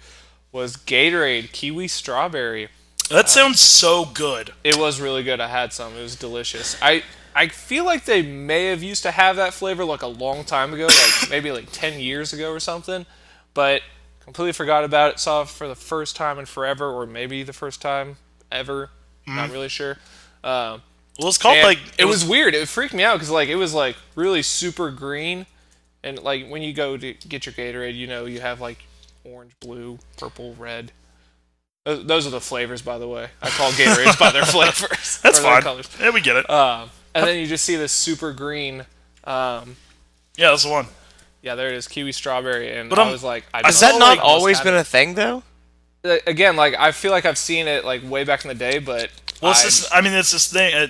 was Gatorade Kiwi Strawberry. That sounds so good. It was really good. I had some. It was delicious. I feel like they may have used to have that flavor like a long time ago, like maybe like 10 years ago or something. But Completely forgot about it. Saw it for the first time in forever, or maybe the first time ever. Not really sure. Well, it's called And like it was weird. It freaked me out because like it was like really super green, and like when you go to get your Gatorade, you have like orange, blue, purple, red. Those are the flavors, by the way. I call Gatorades by their flavors. That's or their fine. colors. Yeah, we get it. And then you just see this super green. Yeah, that's the one. Yeah, there it is, kiwi strawberry, and But I was like, Has that not always been a thing, though? Again, like I feel like I've seen it like way back in the day, but Well, it's this thing.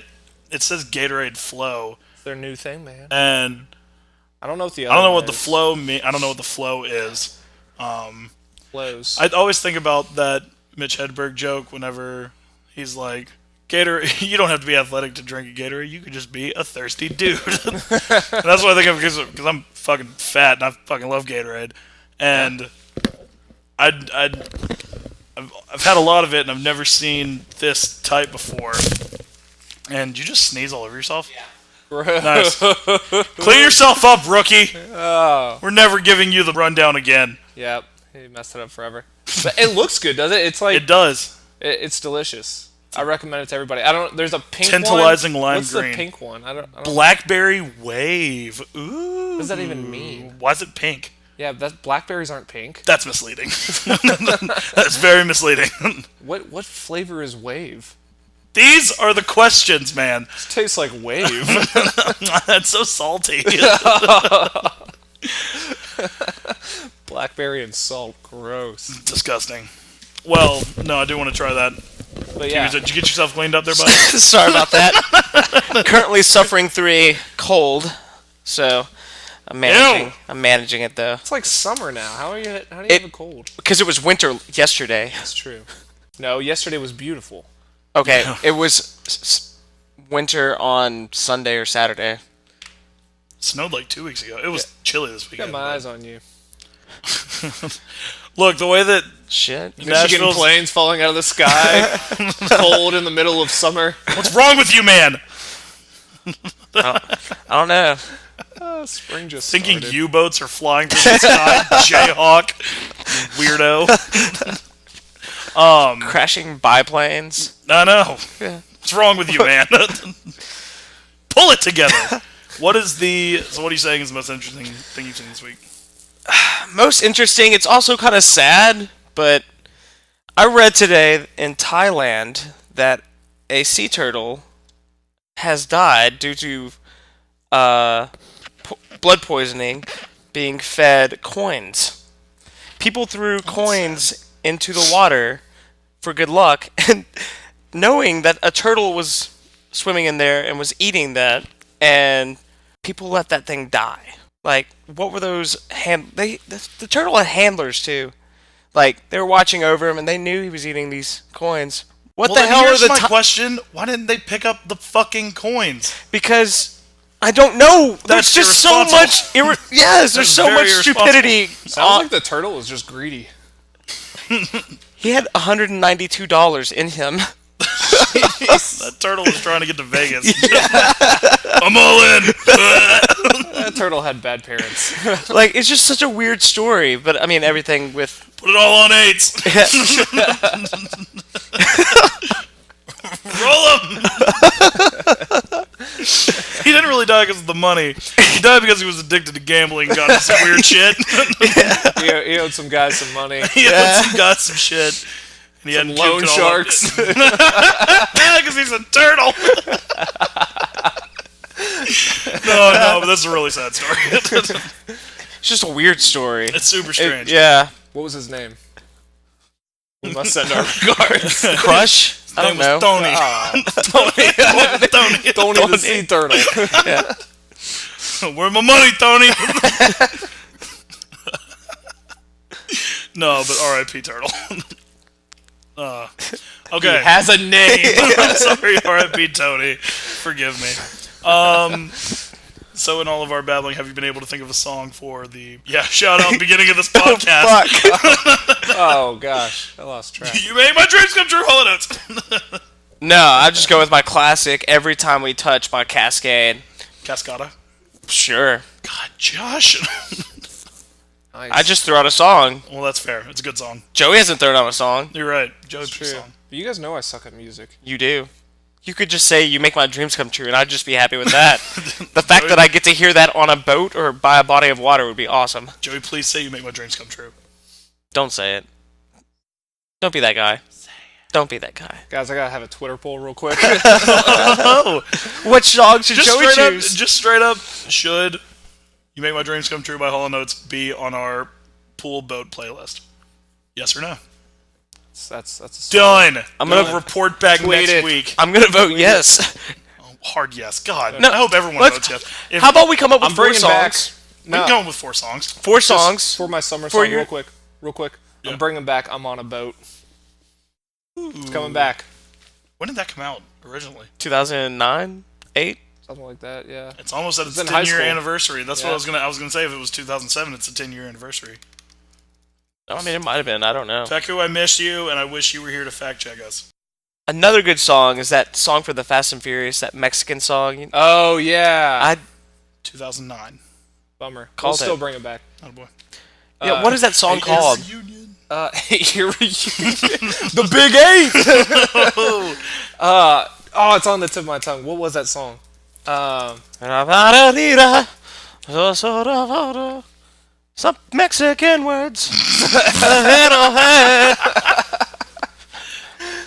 It says Gatorade Flow, it's their new thing, man. and I don't know what the I other don't know one what the is. flow mean. I don't know what the flow is. Flows. I always think about that Mitch Hedberg joke whenever he's like, Gatorade, you don't have to be athletic to drink a Gatorade. You could just be a thirsty dude. And that's what I think of because I'm fucking fat and I fucking love Gatorade. And I've had a lot of it and I've never seen this type before. And you just sneeze all over yourself? Yeah. Nice. Clean yourself up, rookie. We're never giving you the rundown again. Yep, he messed it up forever. But it looks good, does it? It's like It does. it's delicious. I recommend it to everybody. There's a pink Tantalizing one. lime What's green. the pink one? I don't Blackberry Wave. Ooh. What does that even mean? Why is it pink? Yeah, blackberries aren't pink. That's misleading. That's very misleading. What flavor is wave? These are the questions, man. It tastes like wave. That's so salty. Blackberry and salt, gross. Disgusting. Well, no, I do want to try that. But yeah, Did you get yourself cleaned up there, buddy? Sorry about that. Currently suffering through a cold, so I'm managing. Ew. I'm managing it though, it's like summer now. How do you have a cold? because it was winter yesterday. That's true. No, yesterday was beautiful. Okay, it was winter on Sunday or Saturday. It snowed like 2 weeks ago. It was chilly this Got weekend. my eyes on you. Look, the way that Shit. Michigan Nashville's- planes falling out of the sky, cold in the middle of summer. what's wrong with you, man? I don't know. Spring just Thinking started. U-boats are flying through the sky, Jayhawk, weirdo. Crashing biplanes. I know. Yeah. What's wrong with you, man? Pull it together. So what are you saying is the most interesting thing you've seen this week? Most interesting. It's also kind of sad, but I read today in Thailand that a sea turtle has died due to blood poisoning being fed coins. People threw coins into the water for good luck, and knowing that a turtle was swimming in there and was eating that, and people let that thing die. Like, what were those the turtle had handlers too. Like, they were watching over him and they knew he was eating these coins. What the then hell are here's the my question. Why didn't they pick up the fucking coins? Because I don't know. There's That's just so much yes, there's That's so very much irresponsible. stupidity. Sounds like the turtle was just greedy. He had $192 in him. That turtle was trying to get to Vegas. I'm all in. That turtle had bad parents. Like, it's just such a weird story, but I mean everything with Put it all on 8s. Roll him. He didn't really die because of the money. He died because he was addicted to gambling and got into some weird shit. He owed some guys some money. He got some shit. And he Some had loan sharks. Because he's a turtle. No, but that's a really sad story. it's just a weird story. It's super strange. Yeah. What was his name? We must send our regards. Crush? I His name don't know. was Tony. Tony. Tony the sea turtle. Where's my money, Tony? No, but R.I.P. Turtle. Okay. He has a name. I'm sorry, R.I.P. Tony. Forgive me. So in all of our babbling, have you been able to think of a song for the shout out beginning of this podcast? Fuck. Oh gosh, I lost track. You made my dreams come true, Hall & Oates. No, I just go with my classic Every Time We Touch by Cascade. Cascada. Sure. God, Josh. Nice. I just threw out a song. Well, that's fair. It's a good song. Joey hasn't thrown out a song. You're right. Joe's True. song. You guys know I suck at music. You do. You could just say you make my dreams come true, and I'd just be happy with that. The fact that I get to hear that on a boat or by a body of water would be awesome. Joey, please say you make my dreams come true. Don't say it. Don't be that guy. Don't be that guy. Guys, I gotta have a Twitter poll real quick. Oh, What song should Joey choose? Just straight up, should "You Make My Dreams Come True" by Hall & Oates be on our pool boat playlist? Yes or no? That's a Done. I'm We'll gonna report back tweet next it. week. I'm gonna vote yes. Oh, hard yes. God, No, I hope everyone let's- votes yes. If, How about we come up with I'm 4 bringing back. songs? we can go with 4 songs? 4 Just songs. for my summer For song, your- real quick. Yeah. I'm bringing back "I'm on a Boat." It's coming back, When did that come out originally? 2009, 8. something like that. Yeah. It's almost at its in high 10-year school. anniversary. That's what Yeah. I was gonna say. If it was 2007, it's a 10-year anniversary. I mean, it might have been. I don't know. Peku, I miss you, and I wish you were here to fact check us. Another good song is that song for the Fast and Furious, that Mexican song. Oh yeah. I 2009. Bummer. We'll Called still it. bring it back. Oh boy. yeah. What is that song called? Your the Big Eight. Oh, it's on the tip of my tongue. What was that song? Some Mexican words.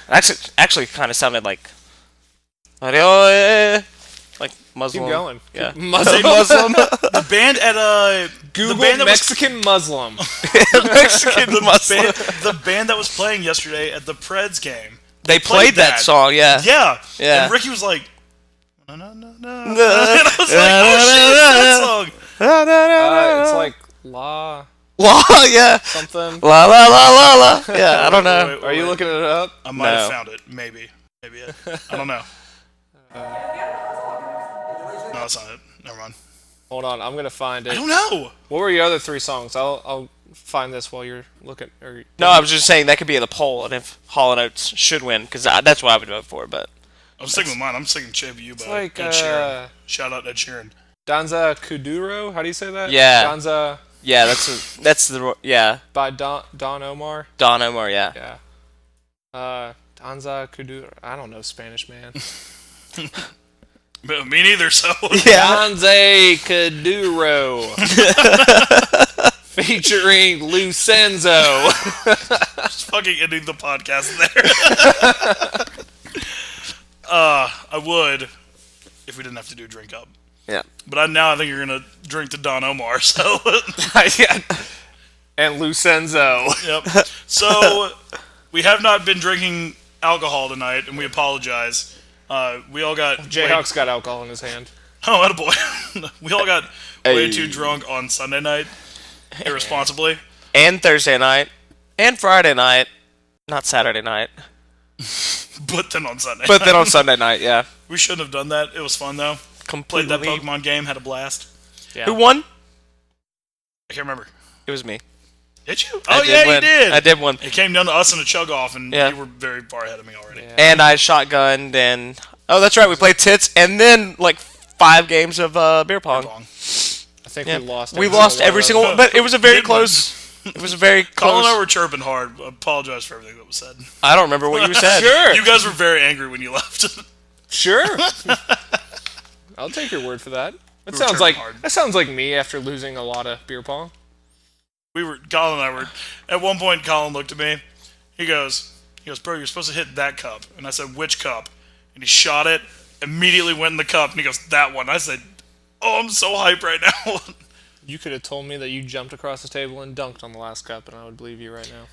Actually, kind of sounded like Muslim. Keep going. Yeah. Muslim. Muslim. The band at Google the band that Mexican Muslim. Mexican Muslim. the band that was playing yesterday at the Preds game. They played that song. Yeah. Yeah. Yeah. And Ricky was like, no, no, no, no. And I was like, oh shit, it's that song. It's like La La, yeah. something. La la la la la. Yeah, I don't know. Wait, Are you looking it up? I might have No. found it. Maybe. I don't know. No, that's not it. Never mind. Hold on, I'm gonna find I it. don't know. What were your other 3 songs? I'll find this while you're looking. Or No, I was just saying that could be in the poll, and if Hall & Oates should win, because that's what I would vote for. But I'm sticking with mine. I'm sticking Shape of You by like, Ed Sheeran. Shout out Ed Sheeran. Danza Kuduro. How do you say that? Yeah. Danza yeah, that's the by Don Omar. Don Omar. Yeah. Yeah. Danza Kuduro. I don't know Spanish, man. Me neither. So Yeah. Danza Kuduro. Featuring Lucenzo. just fucking ending the podcast there. I would if we didn't have to do drink up. Yeah. But I think you're gonna drink to Don Omar. So Yeah. And Lucenzo. yep. So we have not been drinking alcohol tonight, and we apologize. We all got Jayhawk's got alcohol in his hand. Oh, attaboy. We all got way Hey. too drunk on Sunday night, irresponsibly. And Thursday night, and Friday night, not Saturday night, But then on Sunday, but then on Sunday night. Yeah. we shouldn't have done that. It was fun though. Played Completely. that Pokemon game, had a blast. Yeah. Who won? I can't remember. It was me. Did you? I Oh did yeah, you win. did. I did win. It came down to us in a chug off, and Yeah. you were very far ahead of me already. Yeah. And I shotgunned, and that's right. We played tits, and then like 5 games of beer pong. Wrong. I think Yeah. we lost. We lost one every of single those. one, but it was a very Did win. close. It was a very Colin and I close. were chirping hard. I apologize for everything that was said. I don't remember what you said. Sure. You guys were very angry when you left. Sure. I'll take your word for that. That were sounds chirping like hard. that sounds like me after losing a lot of beer pong. Colin and I were, at one point Colin looked at me, he goes, bro, you're supposed to hit that cup. And I said, which cup? And he shot it, immediately went in the cup, and he goes, that one. I said, oh, I'm so hyped right now. You could have told me that you jumped across the table and dunked on the last cup, and I would believe you right now.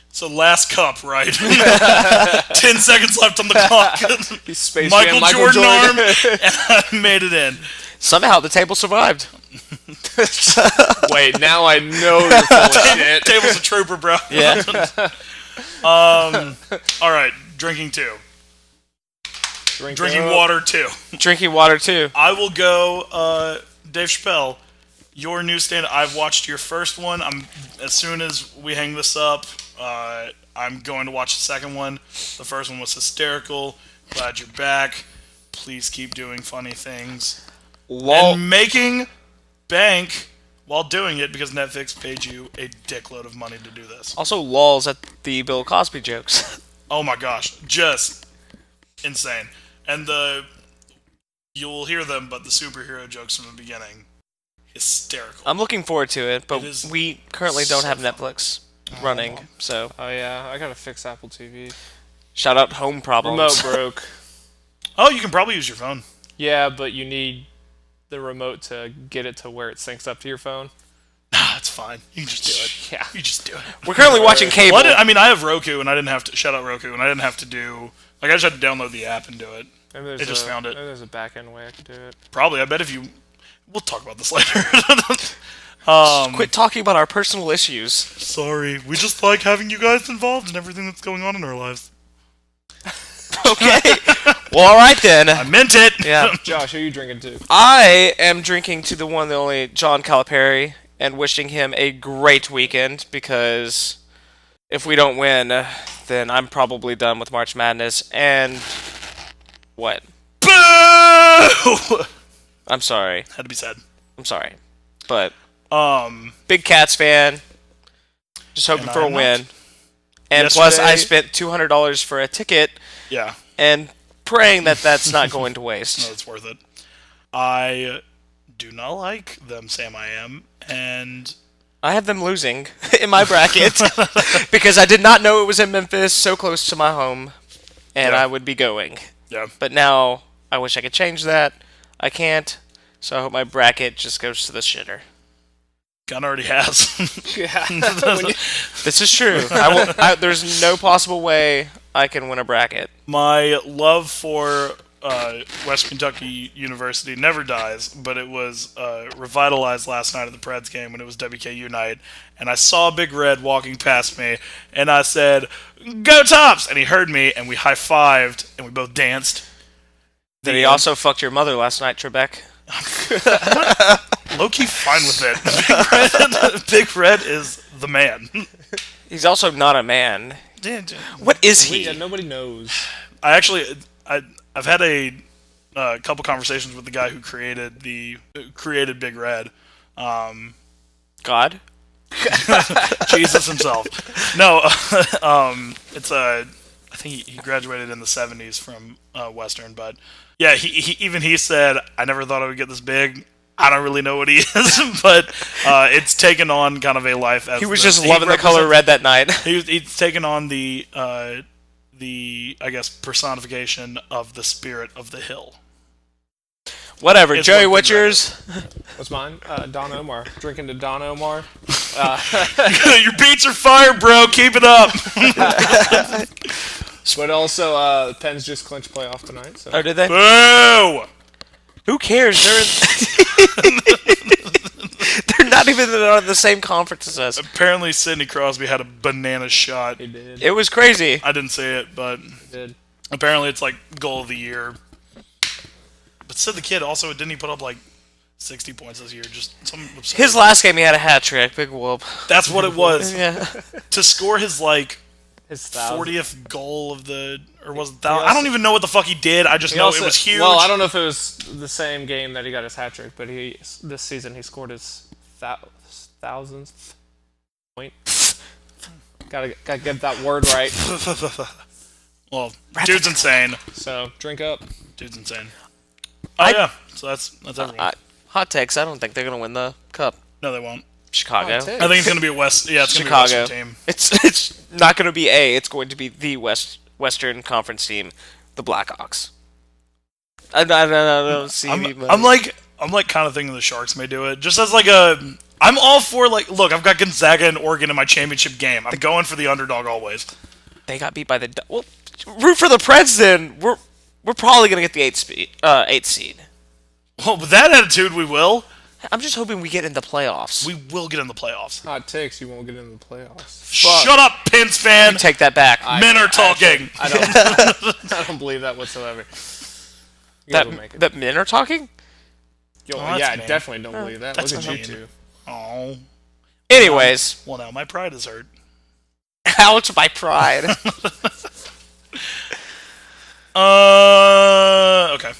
So last cup, right? 10 seconds left on the clock. Space Michael Jam, Jordan arm, and I made it in. Somehow the table survived. Wait, now I know you're full of shit. Table's a trooper, bro. Yeah. All right, drinking 2. Drinking water 2. Drinking water too. I will go, Dave Chappelle, your new stand. I've watched your first one. As soon as we hang this up, I'm going to watch the second one. The first one was hysterical. Glad you're back. Please keep doing funny things. Lol. And making bank while doing it because Netflix paid you a dickload of money to do this. Also, lulls at the Bill Cosby jokes. Oh my gosh, just insane. And you'll hear them, but the superhero jokes from the beginning, hysterical. I'm looking forward to it, but It is we currently don't so have fun. Netflix running, so Oh yeah, I gotta fix Apple TV. shout out home problems. Remote broke. Oh, you can probably use your phone. Yeah, but you need the remote to get it to where it syncs up to your phone. Nah, it's fine. You can just do it. Yeah. You just do it. We're currently watching cable. Well, I mean, I have Roku, and I didn't have to shout out Roku, and I didn't have to do like I just had to download the app and do it. Maybe there's It just found it. Maybe there's a back end way I could do it. Probably, I bet if you. We'll talk about this later. Quit talking about our personal issues. Sorry, we just like having you guys involved in everything that's going on in our lives. Okay. Well, all right then. I meant it. Yeah. Josh, who are you drinking to? I am drinking to the one, the only John Calipari, and wishing him a great weekend, because if we don't win, then I'm probably done with March Madness. And what? Boo! I'm sorry. Had to be said. I'm sorry. But Big big Cats fan. Just hoping And for a I'm not. win. And plus, I Yesterday- spent $200 for a ticket, Yeah, and praying that that's not going to no, waste. it's worth it. I do not like them, Sam. I am, and I have them losing in my bracket because I did not know it was in Memphis, so close to my home, and Yeah. I would be going. yeah, But now I wish I could change that. I can't, so I hope my bracket just goes to the shitter. Gunn already has. Yeah. This is true. There's no possible way I can win a bracket. My love for West Kentucky University never dies, but it was revitalized last night at the Preds game when it was WKU night, and I saw Big Red walking past me, and I said, "Go Tops!" And he heard me, and we high-fived, and we both danced. Did he also fucked your mother last night, Trebek? Low-key fine with it. Big Red is the man. He's also not a man. Dude, What is he? Yeah, nobody knows. I've had a couple conversations with the guy who created Big Red. God? Jesus himself. No, it's I think he graduated in the 70s from Western, but yeah, he said, "I never thought I would get this big. I don't really know what he is, but it's taken on kind of a life as He was just loving the color red that night. He's taken on the I guess personification of the spirit of the hill. Whatever. It's Joey, what what's Big Red yours? What's mine? Don Omar. Drinking to Don Omar. Your beats are fire, bro. Keep it up. But also, Penn's just clinched playoff tonight. So. Oh, did they? Boo! Who cares? They're not even on the same conference as us. Apparently, Sidney Crosby had a banana shot. He did. It was crazy. I didn't see it, but He did. apparently it's like goal of the year. But said the kid also didn't he put up like 60 points this year? Just some absurd. His last game, he had a hat trick. Big whoop. That's what it was. Yeah. To score his like His 1,000. 40th goal of the or was it also- I don't even know what the fuck he did. I just He know also- it was huge. Well, I don't know if it was the same game that he got his hat trick, but this season he scored his thousandth point. Gotta get that word right. Well, dude's insane. So drink up. Dude's insane. Oh yeah, so that's everyone. Hot takes. I don't think they're gonna win the cup. No, they won't. Chicago. Hot take. I think it's gonna be a West. Yeah, it's gonna Chicago. be a Western team. It's not gonna be A. It's going to be the Western Conference team, the Blackhawks. I don't see. I'm like kind of thinking the Sharks may do it, just as like a. I'm all for like. Look, I've got Gonzaga and Oregon in my championship game. I'm going for the underdog always. they got beat by the. Well, root for the Preds then. We're probably gonna get the eighth seed. Well, with that attitude, we will. I'm just hoping we get in the playoffs. We will get in the playoffs. Hot takes. You won't get into the playoffs. Shut up, Pins fan. Take that back. Men are talking. I don't. I don't believe that whatsoever. You guys will make it. that men are talking. Yo, that's yeah, I mean. definitely don't believe that. That's Look at you mean. two. Oh. Anyways, Well, now my pride is hurt. ouch, my pride. Okay.